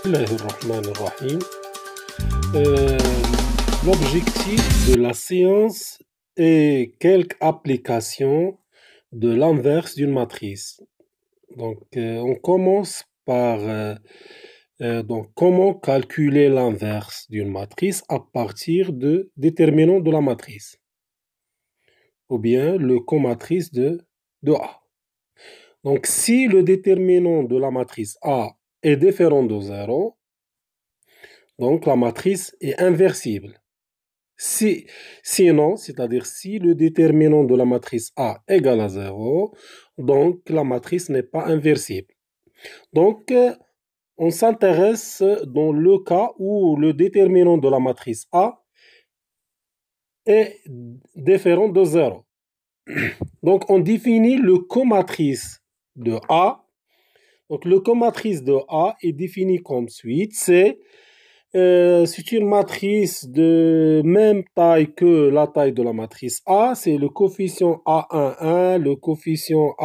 Bismillahirrahmanirrahim. Euh, L'objectif de la séance est quelques applications de l'inverse d'une matrice. On commence par comment calculer l'inverse d'une matrice à partir de déterminant de la matrice, ou bien le comatrice de A. Donc, si le déterminant de la matrice A est différent de 0, donc la matrice est inversible. Sinon, c'est-à-dire si le déterminant de la matrice A égale à 0, donc la matrice n'est pas inversible. Donc, on s'intéresse dans le cas où le déterminant de la matrice A est différent de 0. Donc, on définit le comatrice de A. Donc, le comatrice de A est défini comme suit. C'est une matrice de même taille que la taille de la matrice A. C'est le coefficient A11, le coefficient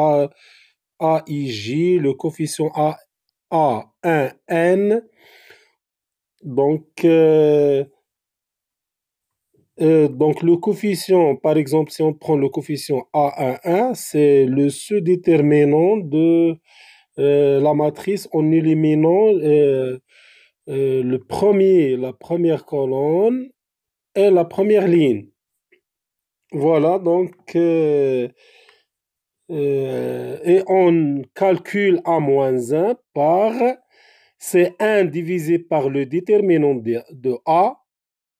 AIJ, le coefficient A1N. Donc, le coefficient, par exemple, si on prend le coefficient A11, c'est le sous-déterminant de la matrice en éliminant la première colonne et la première ligne. Voilà, et on calcule A-1 par c'est 1 divisé par le déterminant de A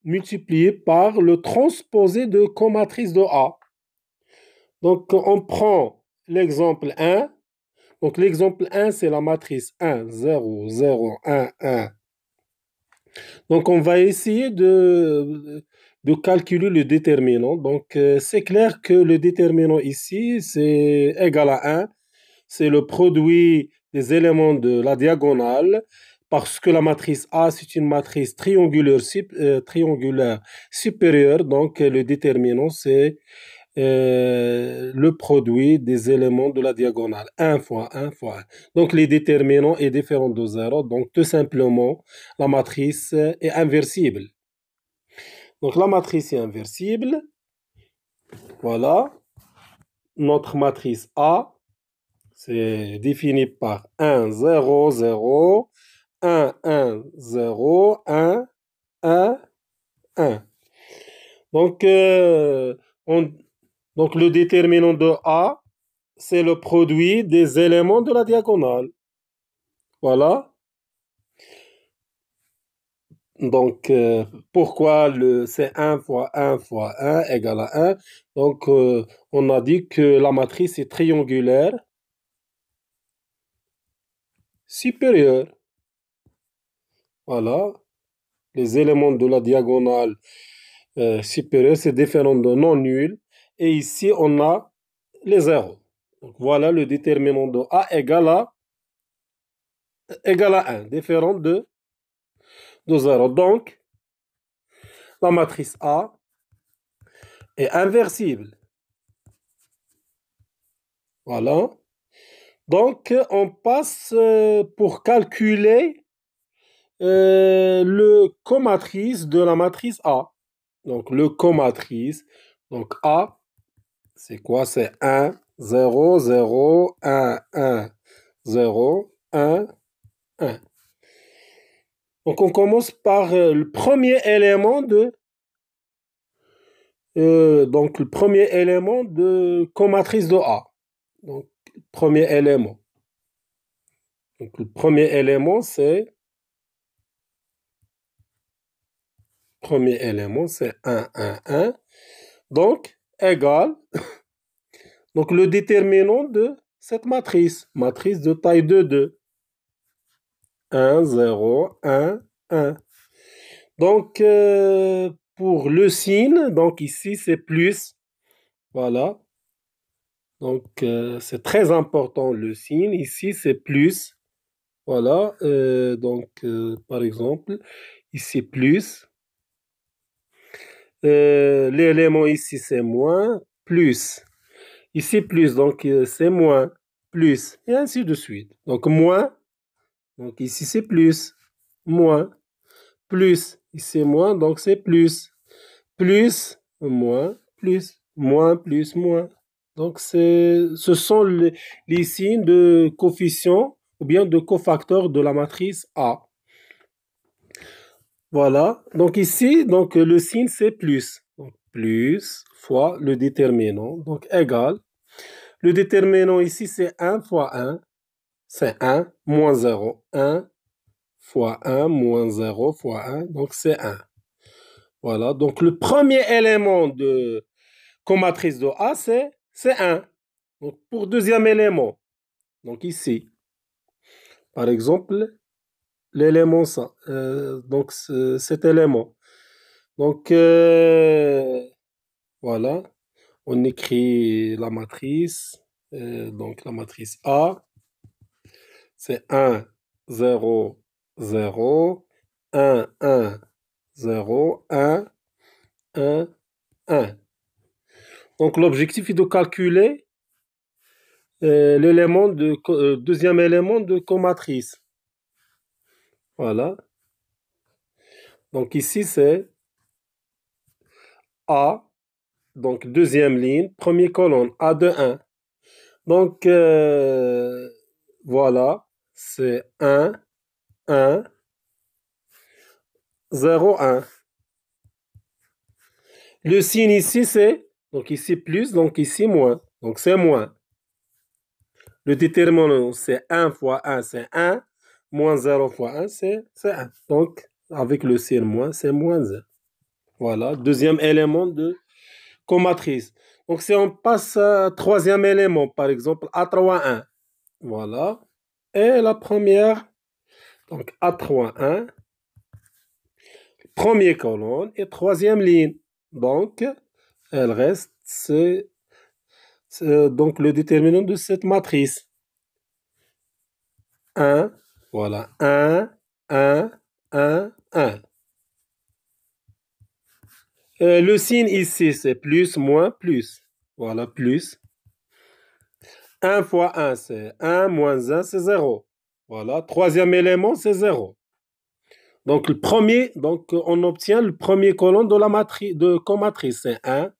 multiplié par le transposé de comatrice de A. Donc, on prend l'exemple 1. Donc, l'exemple 1, c'est la matrice 1, 0, 0, 1, 1. Donc, on va essayer de calculer le déterminant. Donc, c'est clair que le déterminant ici, c'est égal à 1. C'est le produit des éléments de la diagonale parce que la matrice A, c'est une matrice triangulaire supérieure. Donc, le déterminant, c'est le produit des éléments de la diagonale. 1 fois 1 fois 1. Donc, les déterminants est différent de 0. Donc, tout simplement, la matrice est inversible. Donc, la matrice est inversible. Voilà. Notre matrice A, c'est défini par 1, 0, 0, 1, 1, 0, 1, 1, 1. Donc, donc le déterminant de A, c'est le produit des éléments de la diagonale. Voilà. Donc, pourquoi c'est 1 fois 1 fois 1 égale à 1? Donc, on a dit que la matrice est triangulaire supérieure. Voilà. Les éléments de la diagonale supérieure, c'est différent de non nul. Et ici, on a les zéros. Donc, voilà le déterminant de A égale à 1, différent de 0. Donc, la matrice A est inversible. Voilà. Donc, on passe pour calculer le comatrice de la matrice A. Donc, le comatrice. Donc, A, c'est quoi? C'est 1, 0, 0, 1, 1, 0, 1, 1. Donc, on commence par le premier élément de comatrice de A. Donc, premier élément. Donc, le premier élément, c'est 1, 1, 1. Donc, égal. Donc, le déterminant de cette matrice de taille de 2. 1, 0, 1, 1. Donc, pour le signe, donc ici, c'est plus. Voilà. Donc, c'est très important le signe. Ici, c'est plus. Voilà. Par exemple, ici, plus. L'élément ici, c'est moins, plus. Ici, plus, donc c'est moins, plus, et ainsi de suite. Donc, moins, donc ici, c'est plus. moins, plus. Ici, moins, donc c'est plus. Plus, moins, plus. Moins, plus, moins. Donc, ce sont les signes de coefficient ou bien de cofacteurs de la matrice A. Voilà. Donc ici, donc, le signe, c'est plus. Donc, plus fois le déterminant. Donc, égal. Le déterminant ici, c'est 1 fois 1. C'est 1 moins 0. 1 fois 1 moins 0 fois 1. Donc, c'est 1. Voilà. Donc, le premier élément de comatrice de A, c'est 1. Donc, pour deuxième élément, donc ici, par exemple, l'élément ça, donc cet élément. Donc, voilà, on écrit la matrice. Donc, la matrice A, c'est 1, 0, 0, 1, 1, 0, 1, 1, 1. Donc, l'objectif est de calculer deuxième élément de comatrice. Voilà. Donc, ici, c'est A. Donc, deuxième ligne, première colonne, A de 1. Donc, voilà, c'est 1, 1, 0, 1. Le signe ici, c'est, donc ici plus, donc ici moins. Donc, c'est moins. Le déterminant, c'est 1 fois 1, c'est 1. Moins 0 fois 1, c'est 1. Donc, avec le signe moins, c'est moins 1. Voilà, deuxième élément de comatrice. Donc, si on passe à troisième élément, par exemple, A3, 1. Voilà. Et la première, donc A3, 1. Première colonne et troisième ligne. Donc, elle reste, donc le déterminant de cette matrice. 1, voilà, 1, 1, 1, 1. Le signe ici, c'est plus, moins, plus. Voilà, plus. 1 fois 1, c'est 1, moins 1, c'est 0. Voilà, troisième élément, c'est 0. Donc, donc on obtient le premier colonne de la matrice, de comatrice, c'est 1,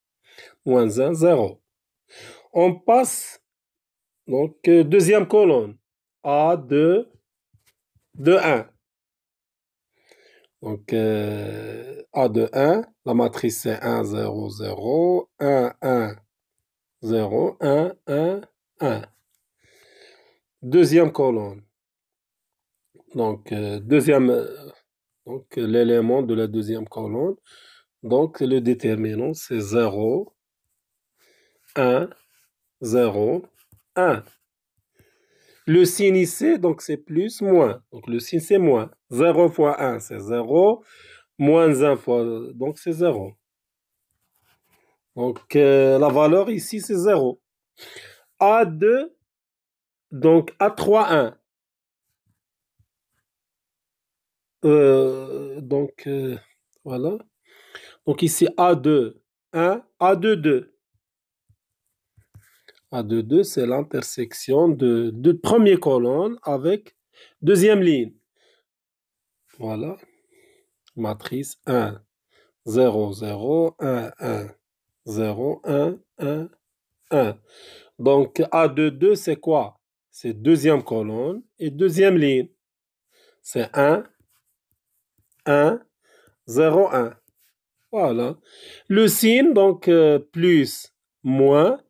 moins 1, 0. On passe, donc, deuxième colonne, A, 2, 2, 1. Donc, A de 1, la matrice c'est 1, 0, 0, 1, 1, 0, 1, 1, 1. Deuxième colonne, donc, donc l'élément de la deuxième colonne, donc le déterminant c'est 0, 1, 0, 1. Le signe ici, donc c'est plus, moins. Donc le signe c'est moins. 0 fois 1, c'est 0. Moins 1 fois, donc c'est 0. Donc la valeur ici, c'est 0. A2, donc A3, 1. Donc voilà. Donc ici A2, 1. A2, 2. A2, 2, c'est l'intersection de première colonne avec deuxième ligne. Voilà. Matrice 1, 0, 0, 1, 1. 0, 1, 1, 1. Donc, A2, 2, c'est quoi? C'est deuxième colonne et deuxième ligne. C'est 1, 1, 0, 1. Voilà. Le signe, donc, plus, moins.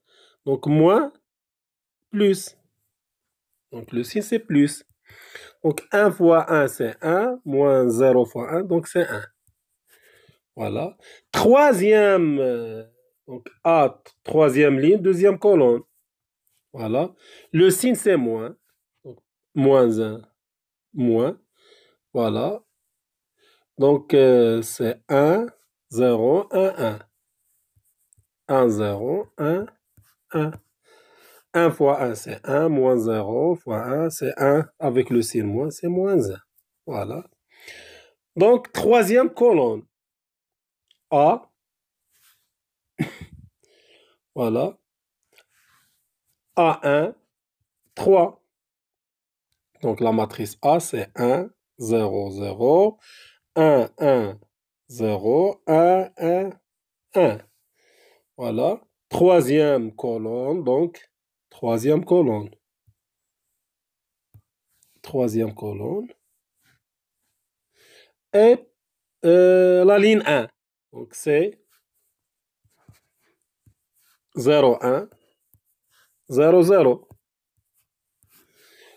Donc, moins, plus. Donc, le signe, c'est plus. Donc, 1 fois 1, c'est 1. Moins 0 fois 1, donc c'est 1. Voilà. Troisième, donc A, troisième ligne, deuxième colonne. Voilà. Le signe, c'est moins. Donc, moins 1, moins. Voilà. Donc, c'est 1, 0, 1, 1. 1, 0, 1, 1. 1 fois 1, c'est 1. Moins 0 fois 1, c'est 1. Avec le signe moins, c'est moins 1. Voilà. Donc, troisième colonne. A. Voilà. A1, 3. Donc, la matrice A, c'est 1, 0, 0, 1, 1, 0, 1, 1, 1. Voilà. Troisième colonne, donc, troisième colonne. Troisième colonne. Et la ligne 1. Donc, c'est 0, 1, 0, 0.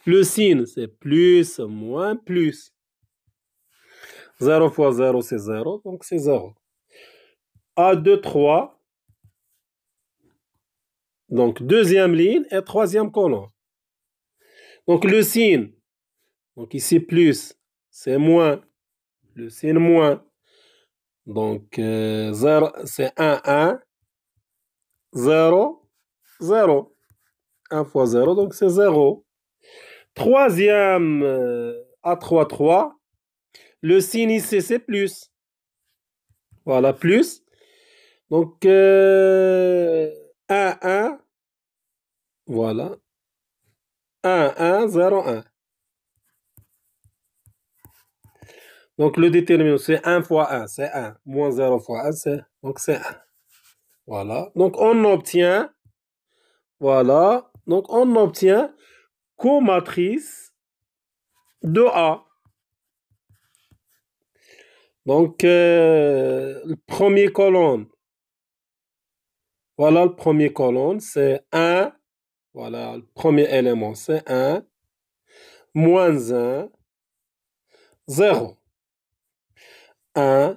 Le signe, c'est plus, moins, plus. 0 fois 0, c'est 0, donc c'est 0. A, 2, 3. Donc, deuxième ligne et troisième colonne. Donc, le signe, donc ici plus, c'est moins. Le signe moins. Donc, 0, c'est 1, 1, 0, 0. 1 fois 0, donc c'est 0. Troisième, A, 3, 3. Le signe ici, c'est plus. Voilà, plus. Donc, 1, 1. Voilà. 1, 1, 0, 1. Donc, le déterminant, c'est 1 fois 1, c'est 1. Moins 0 fois 1, donc c'est 1. Voilà. Donc, on obtient, voilà. Donc, on obtient comatrice de A. Donc, le premier colonne, voilà le premier colonne, c'est 1. Voilà, le premier élément, c'est 1. Moins 1, 0. 1,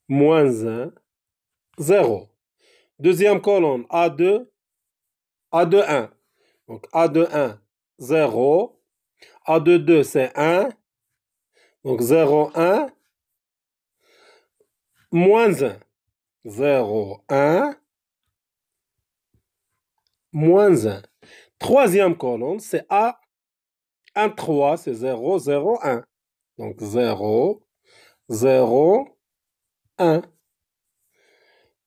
moins 1, 0. Deuxième colonne, A2, A2, 1. Donc, A2, 1, 0. A2, 2, c'est 1. Donc, 0, 1, moins 1. 0, 1, moins 1. Troisième colonne, c'est A, 1, 3, c'est 0, 0, 1. Donc, 0, 0, 1.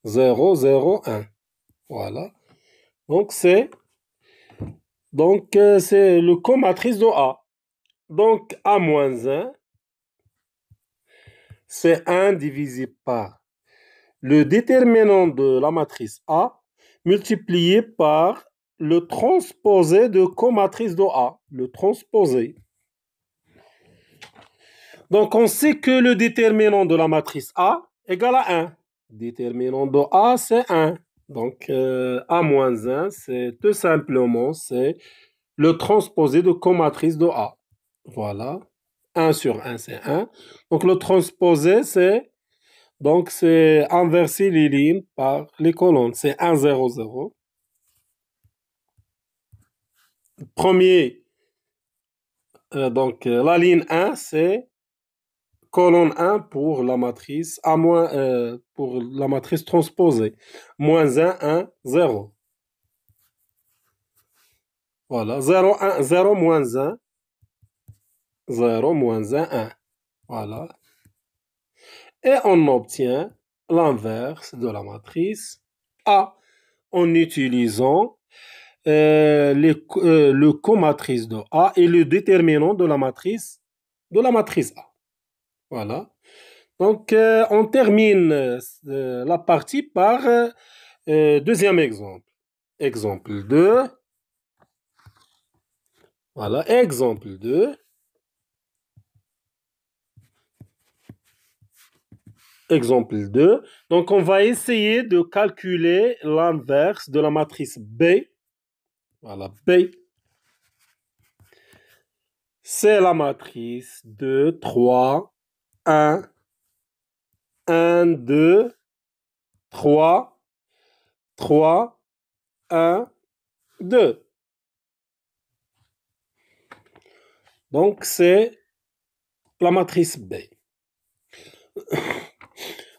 0, 0, 1. Voilà. Donc, c'est le comatrice de A. Donc, A moins 1, c'est 1 divisé par le déterminant de la matrice A multiplié par le transposé de comatrice de A. Le transposé. Donc, on sait que le déterminant de la matrice A égale à 1. Déterminant de A, c'est 1. Donc, A moins 1, c'est tout simplement, c'est le transposé de comatrice de A. Voilà. 1 sur 1, c'est 1. Donc, le transposé, c'est inverser les lignes par les colonnes. C'est 1, 0, 0. Premier, la ligne 1, c'est colonne 1 pour la matrice A moins, pour la matrice transposée. Moins 1, 1, 0. Voilà. 0, 1, 0, moins 1. 0, moins 1, 1. Voilà. Et on obtient l'inverse de la matrice A en utilisant le comatrice de A et le déterminant de la matrice A. Voilà. Donc, on termine la partie par deuxième exemple. Exemple 2. Voilà, exemple 2. Exemple 2. Donc, on va essayer de calculer l'inverse de la matrice B. Voilà, B. C'est la matrice 2, 3, 1, 1, 2, 3, 3, 1, 2. Donc, c'est la matrice B.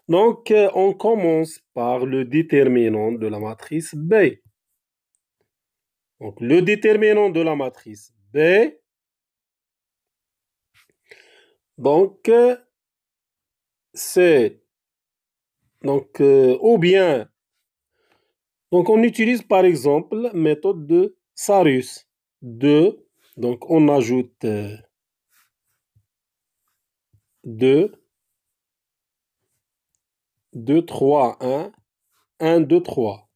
Donc, on commence par le déterminant de la matrice B. Donc, le déterminant de la matrice B, donc, c'est, ou bien, donc on utilise par exemple la méthode de Sarus. 2, donc on ajoute 2, 2, 3, 1, 1, 2, 3.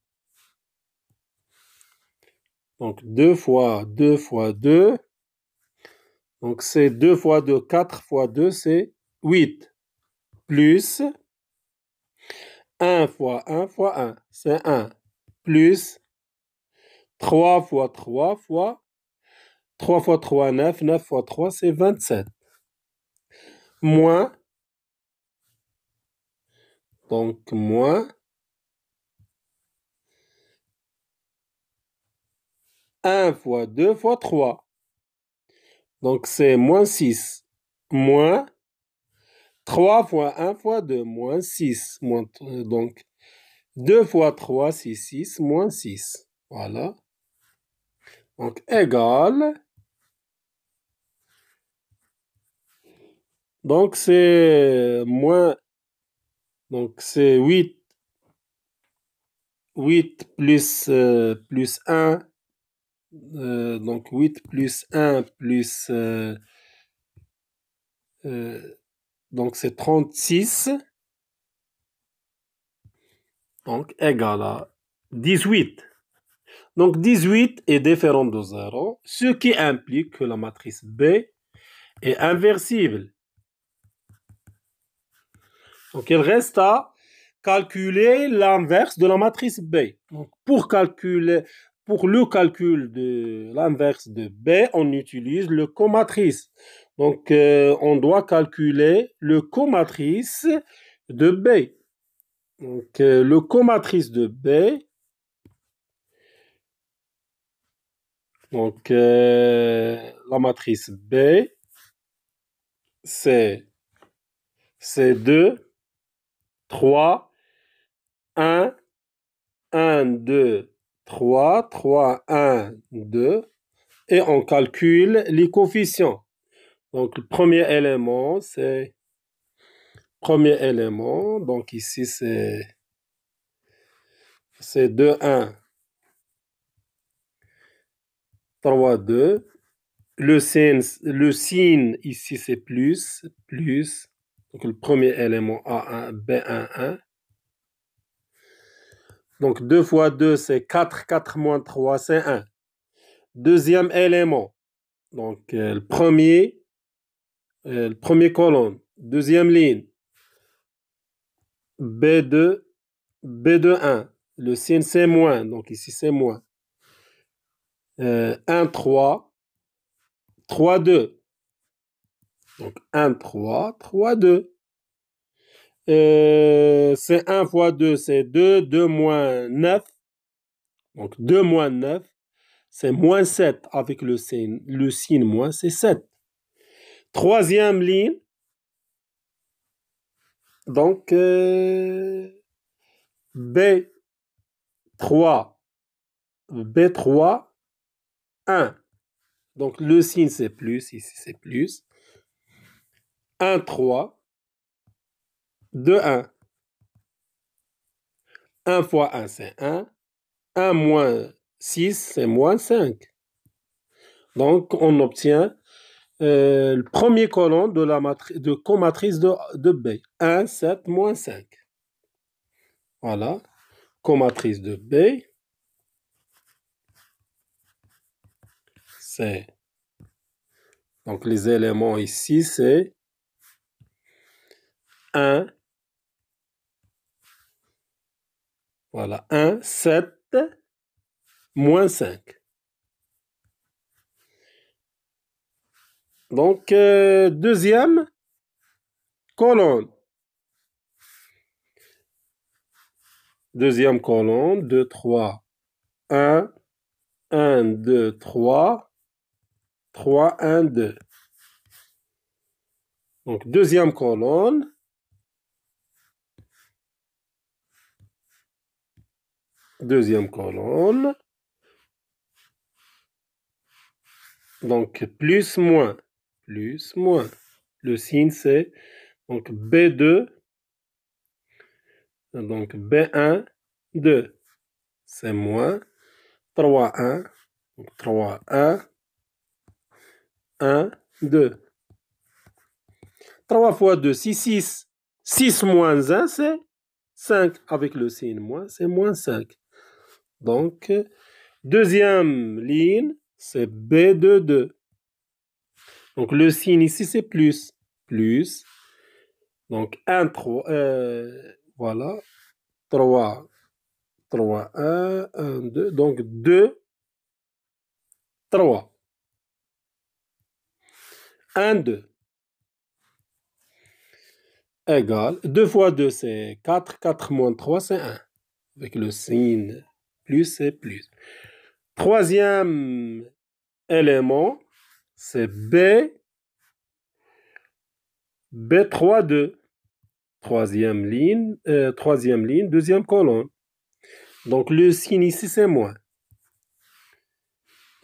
Donc 2 fois 2 fois 2. Donc c'est 2 fois 2, 4 fois 2, c'est 8. Plus 1 fois 1 fois 1, c'est 1. Plus 3 fois 3 fois 3 fois 3, 9. 9 fois 3, c'est 27. Moins, donc moins 1 fois 2 fois 3. Donc c'est moins 6. Moins 3 fois 1 fois 2, moins 6. Donc 2 fois 3, c'est 6, moins 6. Voilà. Donc égal. Donc c'est moins. Donc c'est 8. 8 plus 1. Donc 8 plus 1 plus. Donc c'est 36. Donc égal à 18. Donc 18 est différent de 0, ce qui implique que la matrice B est inversible. Donc il reste à calculer l'inverse de la matrice B. Donc pour le calcul de l'inverse de B, on utilise le comatrice. Donc on doit calculer le comatrice de B. Donc le comatrice de B. Donc la matrice B, c'est 2, 3, 1, 1, 2, 3, 3, 1, 2, et on calcule les coefficients. Donc, le premier élément, donc ici, c'est 2, 1, 3, 2. Le signe ici, c'est plus. Donc, le premier élément, A1, B1, 1. Donc, 2 fois 2, c'est 4. 4 moins 3, c'est 1. Deuxième élément. Donc, le premier colonne. Deuxième ligne. B2, B2, 1. Le signe, c'est moins. Donc, ici, c'est moins. 1, 3. 3, 2. Donc, 1, 3. 3, 2. C'est 1 fois 2, c'est 2. 2 moins 9. Donc, 2 moins 9, c'est moins 7 avec le signe moins, c'est 7. Troisième ligne. Donc, B3, 1. Donc, le signe, c'est plus. Ici, c'est plus. 1, 3. 2, 1. 1 fois 1, c'est 1. 1 moins 6, c'est moins 5. Donc, on obtient le premier colonne de comatrice de B. 1, 7, moins 5. Voilà. Comatrice de B, c'est... Donc, les éléments ici, c'est 1. Voilà. 1, 7, moins 5. Donc, deuxième colonne. Deuxième colonne, 2, 3, 1, 1, 2, 3, 3, 1, 2. Donc, deuxième colonne. Deuxième colonne. Donc, plus, moins. Plus, moins. Le signe, c'est donc B2. Donc, B1, 2. C'est moins. 3, 1. Donc, 3, 1. 1, 2. 3 fois 2, 6, 6. 6 moins 1, c'est 5. Avec le signe moins, c'est moins 5. Donc, deuxième ligne, c'est B de 2. Donc, le signe ici, c'est plus. Plus. Donc, 1, 3. Voilà. 3, 3, 1, 1, 2. Donc, 2, 3. 1, 2. Égale. 2 fois 2, c'est 4. 4 moins 3, c'est 1. Avec le signe plus, c'est plus. Troisième élément, c'est B. B3, 2. Troisième ligne, deuxième colonne. Donc, le signe ici, c'est moins.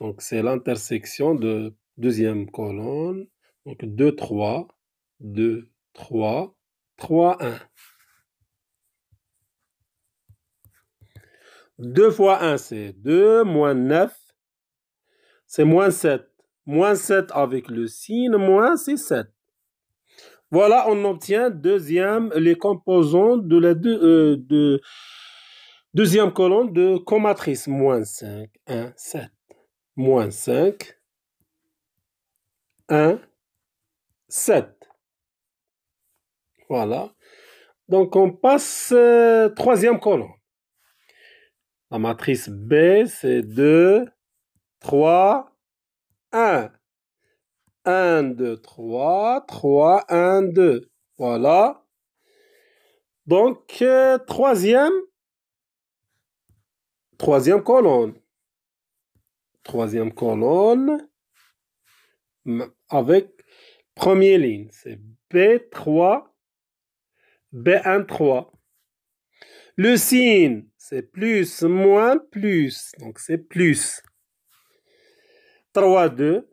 Donc, c'est l'intersection de deuxième colonne. Donc, 2, 3, 2, 3, 3, 1. 2 fois 1, c'est 2, moins 9, c'est moins 7. Moins 7 avec le signe, moins, c'est 7. Voilà, on obtient les composants de la deuxième colonne de comatrice. Moins 5, 1, 7. Moins 5, 1, 7. Voilà. Donc, on passe troisième colonne. La matrice B, c'est 2, 3, 1. 1, 2, 3, 3, 1, 2. Voilà. Donc, troisième colonne. Troisième colonne avec première ligne. C'est B3, B1, 3. Le signe, c'est plus, moins, plus. Donc, c'est plus. 3, 2.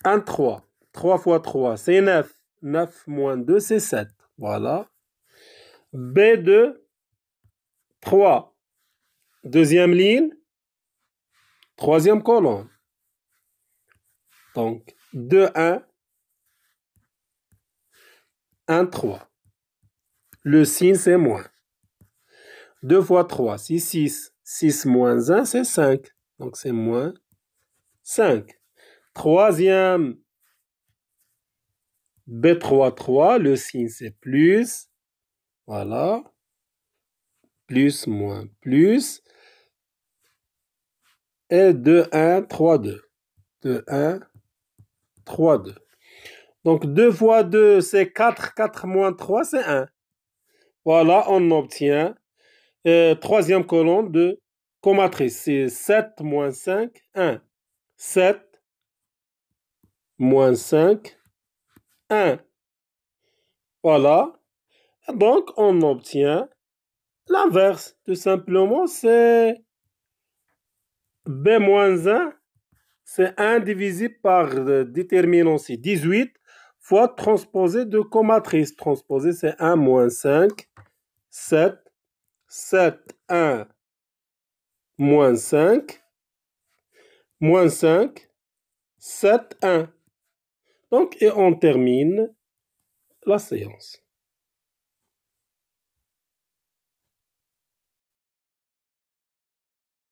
1, 3. 3 fois 3, c'est 9. 9 moins 2, c'est 7. Voilà. B2, 3. Deuxième ligne. Troisième colonne. Donc, 2, 1. 1, 3. Le signe, c'est moins. 2 fois 3, c'est 6. 6 moins 1, c'est 5. Donc, c'est moins 5. Troisième, B3, 3. Le signe, c'est plus. Voilà. Plus, moins, plus. Et 2, 1, 3, 2. 2, 1, 3, 2. Donc, 2 fois 2, c'est 4. 4 moins 3, c'est 1. Voilà, on obtient troisième colonne de comatrice. C'est 7 moins 5, 1. 7 moins 5, 1. Voilà. Donc, on obtient l'inverse. Tout simplement, c'est B moins 1, c'est 1 divisé par déterminant, c'est 18, fois transposé de comatrice. Transposé, c'est 1 moins 5, 7, 7, 1, moins 5, 7, 1. Donc, et on termine la séance.